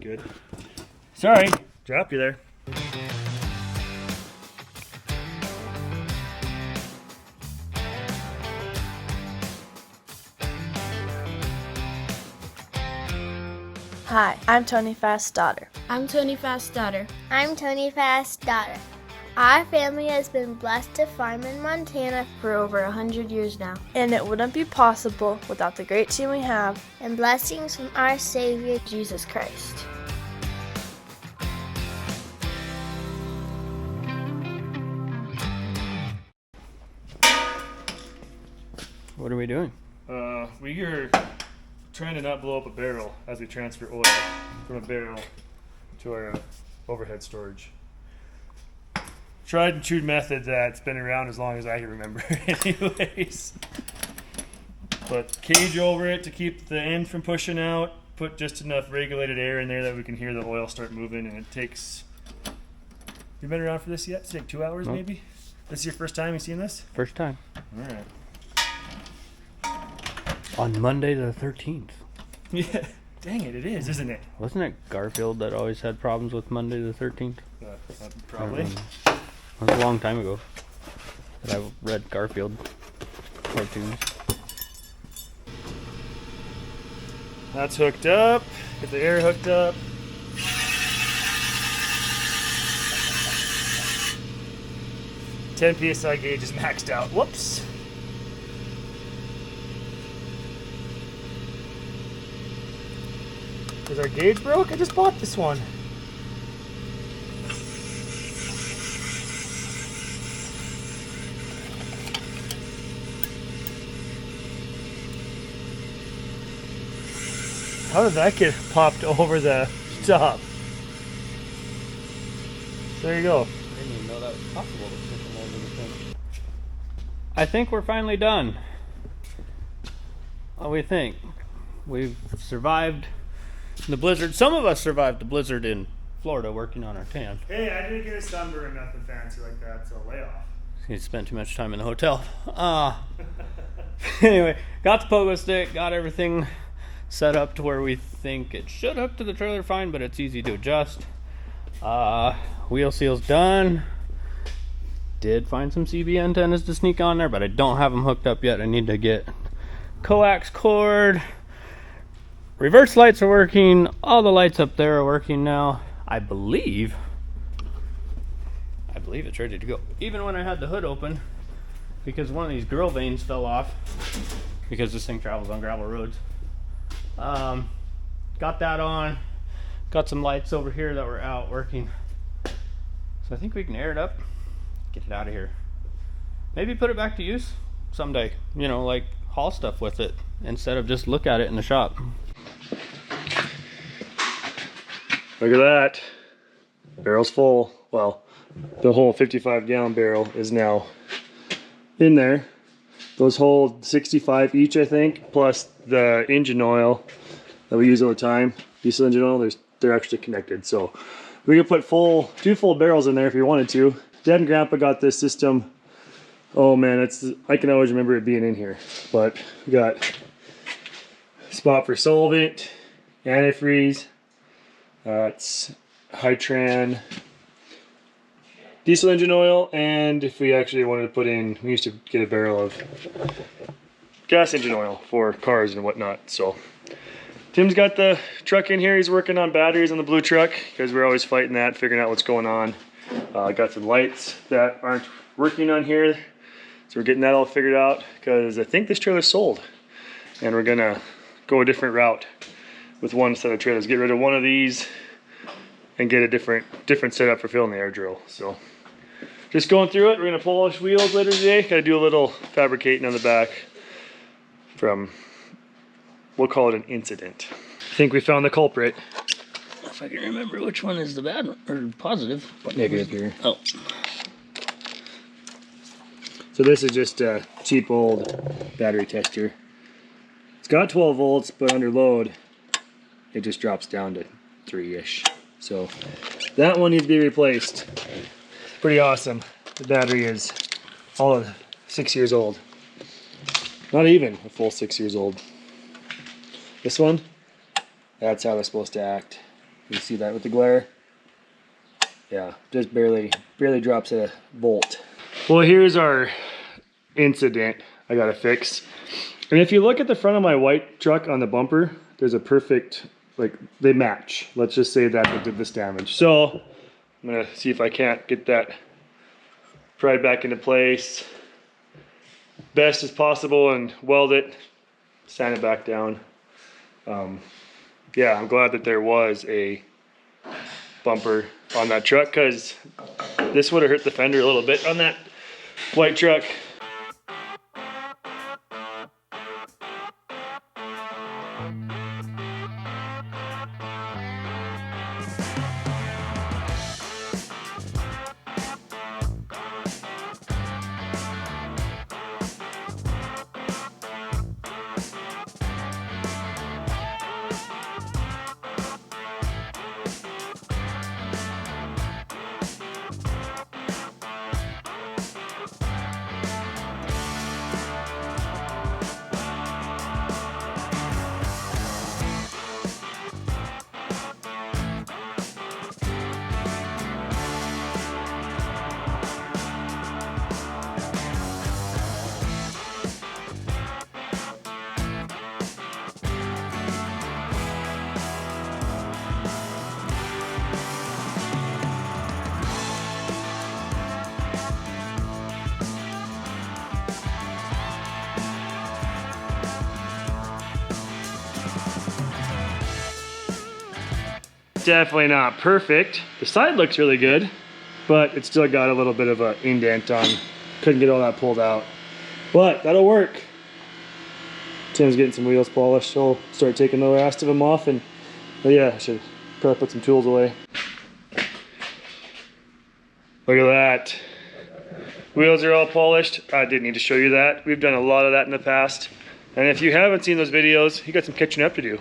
good. Sorry, dropped you there. Hi, I'm Tony Fast's daughter. I'm Tony Fast's daughter. I'm Tony Fast's daughter. Our family has been blessed to farm in Montana For over 100 years now. And it wouldn't be possible without the great team we have and blessings from our Savior, Jesus Christ. What are we doing? We are trying to not blow up a barrel as we transfer oil from a barrel to our overhead storage. Tried and true method that's been around as long as I can remember anyways. But cage over it to keep the end from pushing out, put just enough regulated air in there that we can hear the oil start moving, and it takes... You been around for this yet? It's like 2 hours maybe? This is your first time you've seen this? First time. Alright. On Monday the 13th. Yeah. Dang it, it is, isn't it? Wasn't it Garfield that always had problems with Monday the 13th? Probably. That was a long time ago that I read Garfield cartoons. That's hooked up. Get the air hooked up. $10 PSI gauge is maxed out. Whoops. Is our gauge broke? I just bought this one. How did that get popped over the top? There you go. I didn't even know that was possible to push them over the thing. I think we're finally done. What do we think? We've survived the blizzard. Some of us survived the blizzard in Florida working on our tan. Hey, I didn't get a sunburn or nothing fancy like that, so lay off. He spent too much time in the hotel. Anyway, got the pogo stick, got everything set up to where we think it should hook to the trailer fine, but it's easy to adjust. Wheel seal's done. Did find some CB antennas to sneak on there, but I don't have them hooked up yet. I need to get coax cord. Reverse lights are working. All the lights up there are working now. I believe it's ready to go. Even when I had the hood open, because one of these grill vanes fell off, because this thing travels on gravel roads. Got that on. Got some lights over here that were out working. So I think we can air it up, get it out of here. Maybe put it back to use someday. You know, like haul stuff with it instead of just look at it in the shop. Look at that. Barrel's full. Well, the whole 55-gallon barrel is now in there. Those hold 65 each, I think, plus the engine oil that we use all the time. Diesel engine oil, they're actually connected. So we could put two full barrels in there if you wanted to. Dad and Grandpa got this system. Oh man, I can always remember it being in here. But we got a spot for solvent, antifreeze. It's Hitran, diesel engine oil, and if we actually wanted to put in, we used to get a barrel of gas engine oil for cars and whatnot. So Tim's got the truck in here. He's working on batteries on the blue truck because we're always fighting that, figuring out what's going on. Got some lights that aren't working on here, so we're getting that all figured out because I think this trailer's sold, and we're gonna go a different route with one set of trailers. Get rid of one of these and get a different setup for filling the air drill. So just going through it. We're gonna polish wheels later today. Gotta do a little fabricating on the back from, we'll call it an incident. I think we found the culprit. If I can remember which one is the bad one, or positive. Negative here. Oh. So this is just a cheap old battery tester. It's got 12 volts, but under load, it just drops down to 3-ish. So that one needs to be replaced. Pretty awesome. The battery is all of 6 years old. Not even a full 6 years old. This one, that's how they're supposed to act. You see that with the glare? Yeah, just barely drops a bolt. Well, here's our incident I gotta fix. And if you look at the front of my white truck on the bumper, there's a perfect, like, they match. Let's just say that they did this damage. So I'm gonna see if I can't get that pried back into place best as possible and weld it, sand it back down. Yeah, I'm glad that there was a bumper on that truck, because this would have hurt the fender a little bit on that white truck. Definitely not perfect. The side looks really good, but it's still got a little bit of an indent on. Couldn't get all that pulled out, but that'll work. Tim's getting some wheels polished, so I'll start taking the rest of them off. And but yeah, I should probably put some tools away. Look at that. Wheels are all polished. I didn't need to show you that. We've done a lot of that in the past. And if you haven't seen those videos, you got some catching up to do.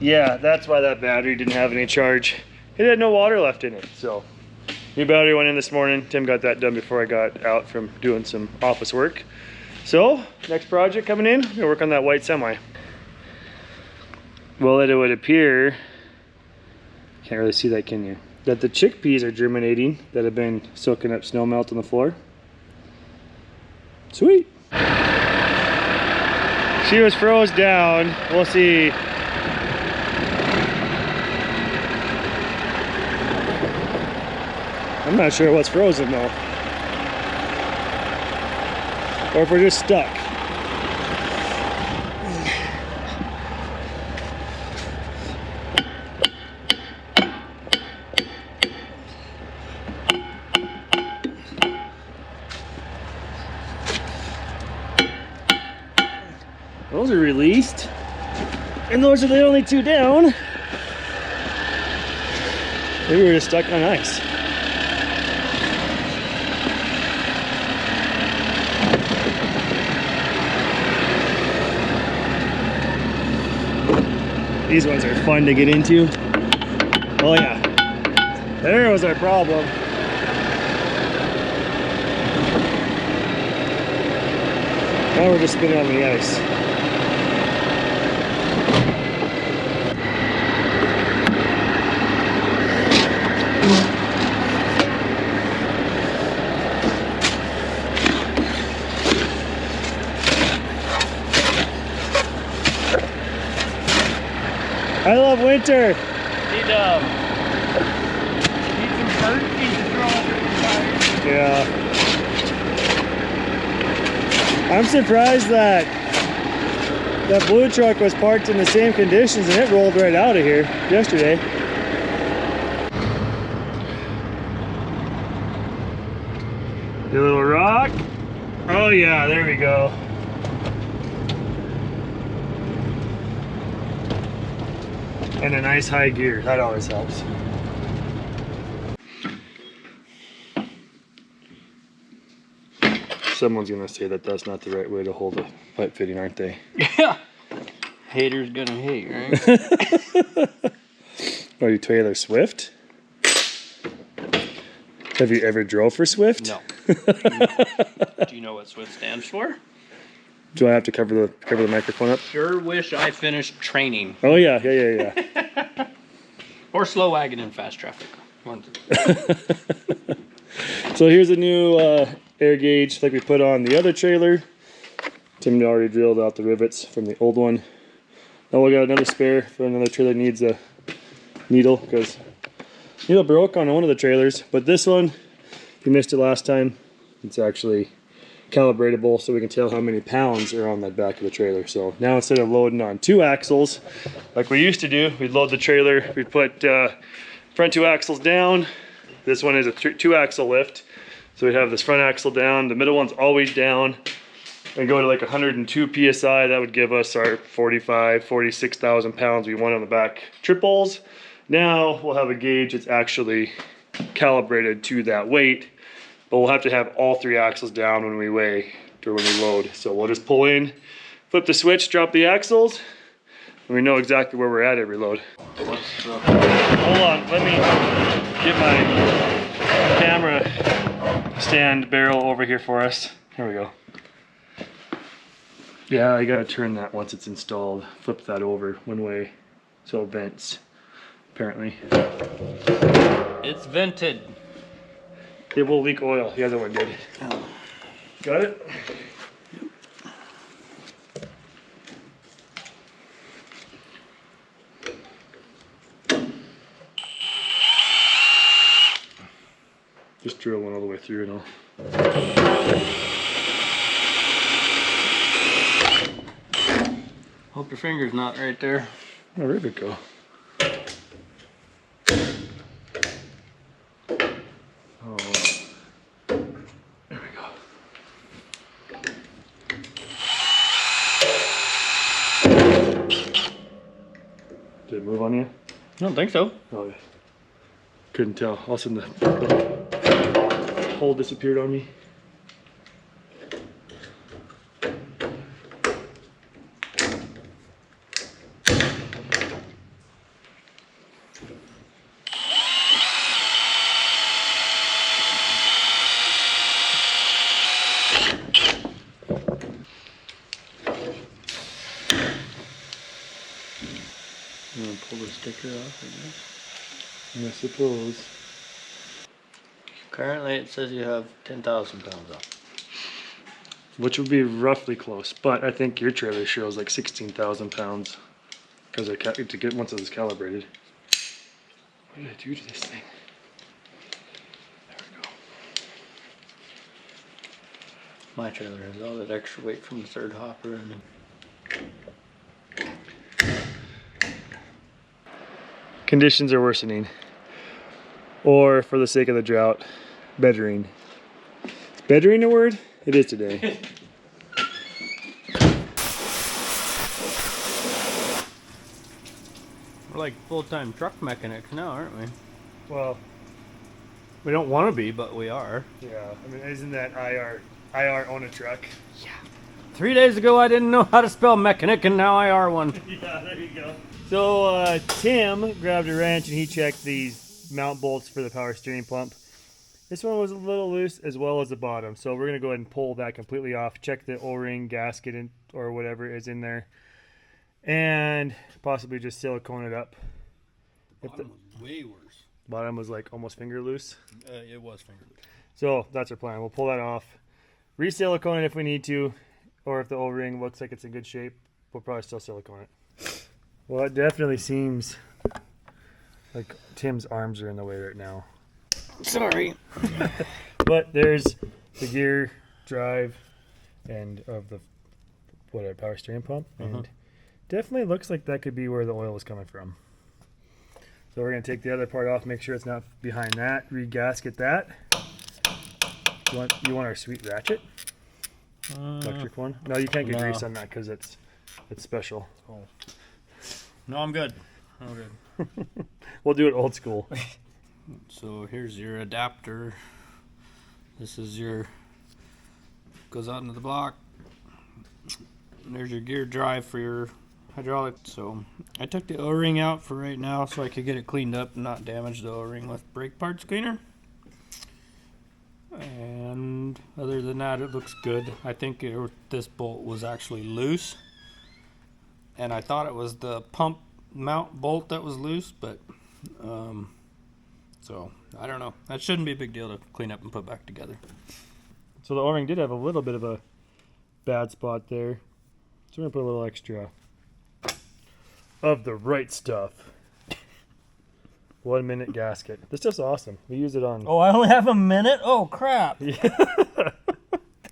Yeah, that's why that battery didn't have any charge. It had no water left in it, so. New battery went in this morning. Tim got that done before I got out from doing some office work. So, next project coming in, I'm gonna work on that white semi. Well, it would appear, can't really see that, can you? That the chickpeas are germinating that have been soaking up snow melt on the floor. Sweet. She was froze down. We'll see. I'm not sure what's frozen though. Or if we're just stuck. Those are released. And those are the only two down. Maybe we're just stuck on ice. These ones are fun to get into. Oh yeah, there was our problem. Now we're just spinning on the ice. I love winter. Need some turkeys to throw over the tires. Yeah. I'm surprised that that blue truck was parked in the same conditions and it rolled right out of here yesterday. Your little rock. Oh yeah, there we go. And a nice high gear, that always helps. Someone's gonna say that that's not the right way to hold a pipe fitting, aren't they? Yeah. Haters gonna hate, right? Are you Taylor Swift? Have you ever drove for Swift? No. Do you know what SWIFT stands for? Do I have to cover the microphone up? Sure wish I finished training. Oh yeah. Or slow wagon in fast traffic. So here's a new air gauge like we put on the other trailer. Tim already drilled out the rivets from the old one. Now we got another spare for another trailer that needs a needle because needle broke on one of the trailers, but this one, if you missed it last time, it's actually calibratable so we can tell how many pounds are on that back of the trailer. So now instead of loading on 2 axles like we used to do, we'd load the trailer, we'd put front 2 axles down. This one is a 2 axle lift, so we'd have this front axle down, the middle one's always down, and go to like 102 psi. That would give us our 46,000 pounds we want on the back triples. Now we'll have a gauge that's actually calibrated to that weight, but we'll have to have all 3 axles down when we weigh or when we load. So we'll just pull in, flip the switch, drop the axles, and we know exactly where we're at every load. Hold on, let me get my camera stand barrel over here for us. Here we go. Yeah, you gotta turn that once it's installed. Flip that over one way so it vents, apparently. It's vented. It will leak oil. The other one did. Oh. Got it? Just drill one all the way through and all. Hope your finger's not right there. Oh, where'd it go? Oh, there we go. Did it move on you? I don't think so. Oh, yeah. Couldn't tell. All of a sudden the hole disappeared on me. I'm gonna pull the sticker off, I suppose. Currently it says you have 10,000 pounds off. Which would be roughly close, but I think your trailer shows like 16,000 pounds because to get once it was calibrated. What did I do to this thing? There we go. My trailer has all that extra weight from the third hopper and Conditions are worsening, or for the sake of the drought, bettering. Is bettering a word? It is today. we're like full-time truck mechanics now, aren't we? Well, We don't want to be, but we are. yeah. I mean, isn't that IR own a truck? 3 days ago I didn't know how to spell mechanic and now I are one. Yeah, there you go. So Tim grabbed a wrench and he checked these mount bolts for the power steering pump. This one was a little loose as well as the bottom. So we're going to go ahead and pull that completely off. Check the O-ring gasket or whatever is in there. And possibly just silicone it up. Bottom was way worse. Bottom was like almost finger loose. It was finger loose. So that's our plan. We'll pull that off. Re-silicone it if we need to. Or if the O-ring looks like it's in good shape, we'll probably still silicone it. Well, it definitely seems like Tim's arms are in the way right now. Sorry. But there's the gear drive and of the power steering pump, and definitely looks like that could be where the oil is coming from. So we're gonna take the other part off, make sure it's not behind that, re-gasket that, You want our sweet ratchet? Electric one? No, you can't get No. grease on that because it's special. Oh. No, I'm good. I'm good. We'll do it old school. So here's your adapter. This is your, goes out into the block. And there's your gear drive for your hydraulic. So I took the O-ring out for right now so I could get it cleaned up and not damage the O-ring with brake parts cleaner. And other than that, it looks good. I think this bolt was actually loose. And I thought it was the pump mount bolt that was loose, but so I don't know. That shouldn't be a big deal to clean up and put back together. So the O-ring did have a little bit of a bad spot there. So we're gonna put a little extra of the right stuff. 1 minute gasket. This stuff's awesome. We use it on. Oh, I only have a minute? Oh, crap. Yeah.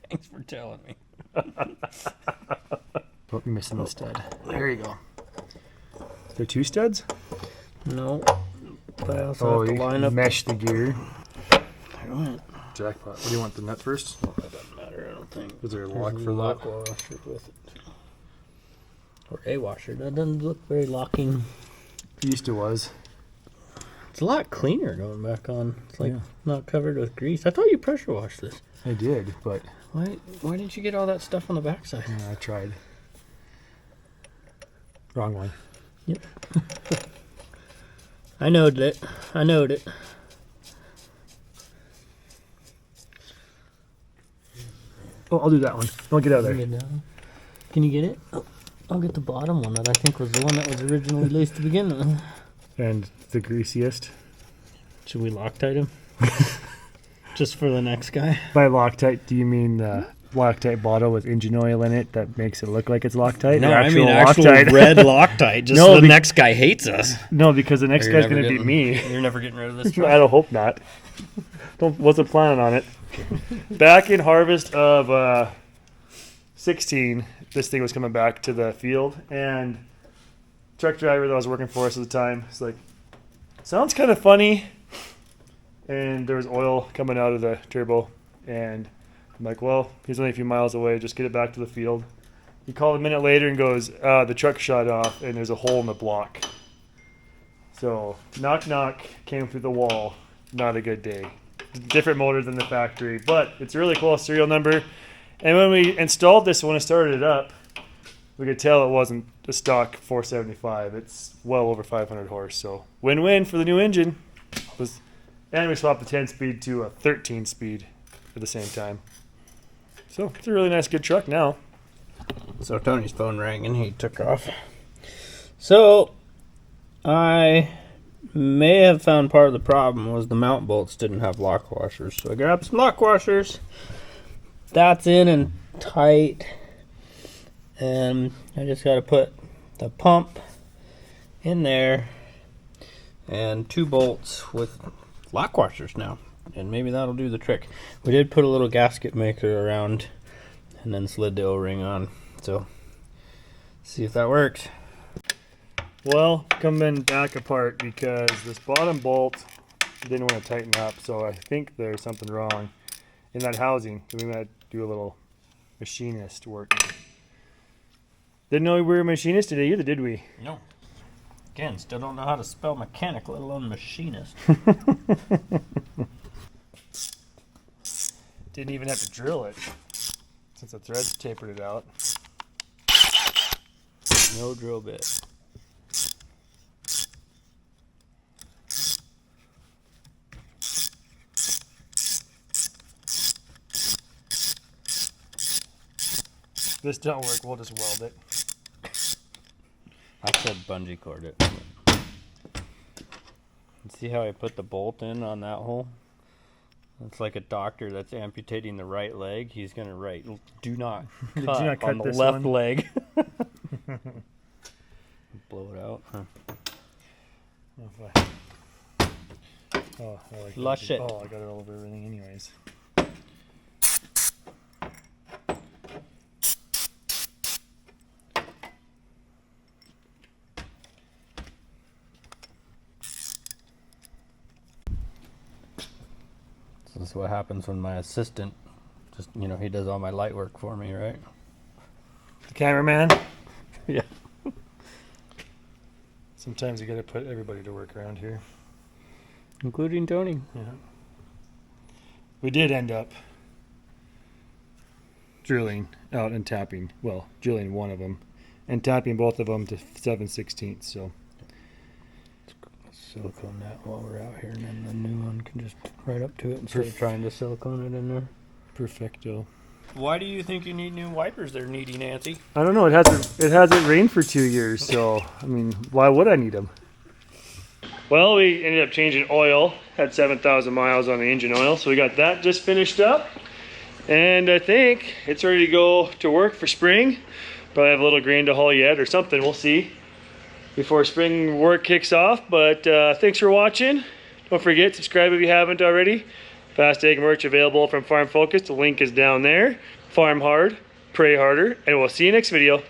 Thanks for telling me. Oh, you're missing the stud. There you go. Is there 2 studs? No. But I also have to line up. Mesh the gear. There went. Jackpot. What do you want, the nut first? Oh, that doesn't matter, I don't think. Is there a lock There's for lock that? washer with it. Or a washer. That doesn't look very locking. It used to was. It's a lot cleaner going back on. It's like not covered with grease. I thought you pressure washed this. I did, but Why didn't you get all that stuff on the backside? I tried. Wrong one. Yep. I knowed it. I knowed it. Oh, I'll do that one. Don't get out of there. Can you get it? Oh, I'll get the bottom one that I think was the one that was originally loose to begin with. And the greasiest. Should we Loctite him? Just for the next guy? By Loctite, do you mean the Loctite bottle with engine oil in it that makes it look like it's Loctite? No, Or I mean actual Loctite? red Loctite. Just No, so the next guy hates us. No, because the next Or you're guy's going never to be getting- me. You're never getting rid of this I truck. don't hope not. Wasn't planning on it. Back in harvest of 16, this thing was coming back to the field, and truck driver that was working for us at the time was like, sounds kind of funny. And there was oil coming out of the turbo, and I'm like, well, he's only a few miles away, just get it back to the field. He called a minute later and goes, the truck shut off and there's a hole in the block. So knock knock, came through the wall. Not a good day. Different motor than the factory, but it's a really cool serial number. And when we installed this, when I started it up, we could tell it wasn't a stock 475. It's well over 500 horse. So win-win for the new engine. And we swapped the 10-speed to a 13-speed at the same time. So it's a really nice, good truck now. So Tony's phone rang and he took off. So I may have found part of the problem was the mount bolts didn't have lock washers. So I grabbed some lock washers. That's in and tight. And I just got to put the pump in there and 2 bolts with lock washers now. And maybe that'll do the trick. We did put a little gasket maker around and then slid the O-ring on. So see if that works. Well, coming back apart because this bottom bolt didn't want to tighten up, so I think there's something wrong in that housing. So we might do a little machinist work. Didn't know we were a machinist today either, did we? No. Again, still don't know how to spell mechanic, let alone machinist. Didn't even have to drill it since the threads tapered it out. No drill bit. If this don't work, we'll just weld it. I said bungee cord it. See how I put the bolt in on that hole? It's like a doctor that's amputating the right leg. He's going to write, do not cut, not cut on the this left one?" leg. Blow it out. Huh. Oh, I like Lush that. it. Oh, I got it all over everything anyways. That's what happens when my assistant just, you know, he does all my light work for me, right? The cameraman. Yeah. Sometimes you gotta put everybody to work around here. Including Tony. Yeah. We did end up drilling out and tapping. Well, drilling one of them and tapping both of them to 7/16. So Silicone that while we're out here, and then the new one can just right up to it instead of trying to silicone it in there. perfecto. Why do you think you need new wipers there, Needy Nancy? I don't know. It hasn't rained for 2 years, so I mean, why would I need them? Well, we ended up changing oil. Had 7,000 miles on the engine oil, so we got that just finished up. And I think it's ready to go to work for spring. Probably have a little grain to haul yet or something. We'll see before spring work kicks off. But thanks for watching. Don't forget, subscribe if you haven't already. Fast Ag merch available from Farm Focus. The link is down there. Farm hard, pray harder, and we'll see you next video.